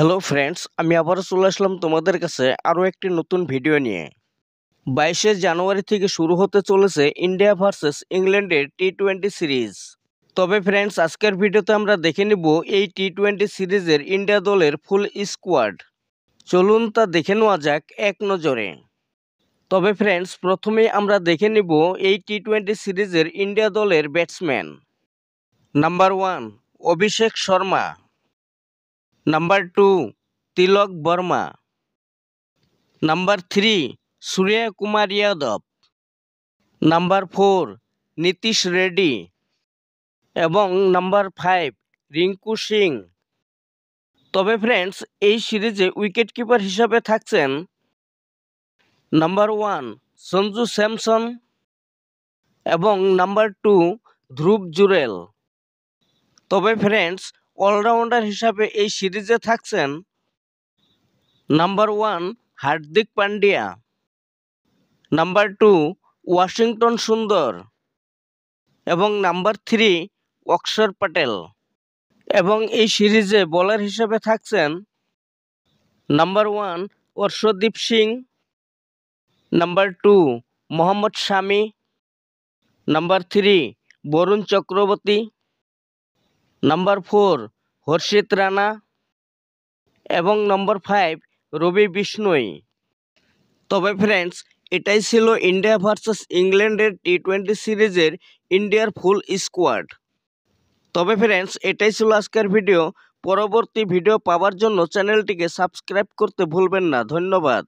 Hello friends, আমি আবারও চলে আসলাম তোমাদের কাছে আরও একটি নতুন ভিডিও নিয়ে। 22শে জানুয়ারি থেকে শুরু হতে চলেছে ইন্ডিয়া ভার্সেস ইংল্যান্ডের টি-20 সিরিজ। তবে ফ্রেন্ডস, আজকের ভিডিওতে আমরা দেখে নিব এই টি-20 সিরিজের ইন্ডিয়া দলের ফুল স্কোয়াড। চলুন তা দেখে নেওয়া যাক এক নজরে। তবে ফ্রেন্ডস, প্রথমেই আমরা দেখে নিব এই টি-20 সিরিজের ইন্ডিয়া দলের batsman. Number 1 Abhishek Sharma. Number 2 তিলক বর্মা। নাম্বার 3 সূর্য কুমার যাদব। নাম্বার 4 নীতিশ রেড্ডি এবং নাম্বার 5 রিঙ্কু সিং। তবে ফ্রেন্ডস, এই সিরিজে উইকেট কিপার হিসাবে থাকছেন নাম্বার 1 সঞ্জু স্যামসন এবং নাম্বার 2 ধ্রুব জুরেল। তবে ফ্রেন্ডস, অলরাউন্ডার হিসাবে এই সিরিজে থাকছেন number 1 Hardik Pandya, number 2 Washington সুন্দর এবং নাম্বার 3 অক্ষর প্যাটেল। এবং এই সিরিজে বোলার হিসেবে থাকছেন নাম্বার 1 অর্শদীপ সিং, নাম্বার 2 মোহাম্মদ শামি, নাম্বার 3 বরুণ চক্রবর্তী, নাম্বার 4 হর্ষিত রানা এবং নম্বর 5 রবি বিষ্ণই। তবে ফ্রেন্ডস, এটাই ছিল ইন্ডিয়া ভার্সেস ইংল্যান্ডের টি-20 সিরিজের ইন্ডিয়ার ফুল স্কোয়াড। তবে ফ্রেন্ডস, এটাই ছিল আজকের ভিডিও। পরবর্তী ভিডিও পাওয়ার জন্য চ্যানেলটিকে সাবস্ক্রাইব করতে ভুলবেন না। ধন্যবাদ।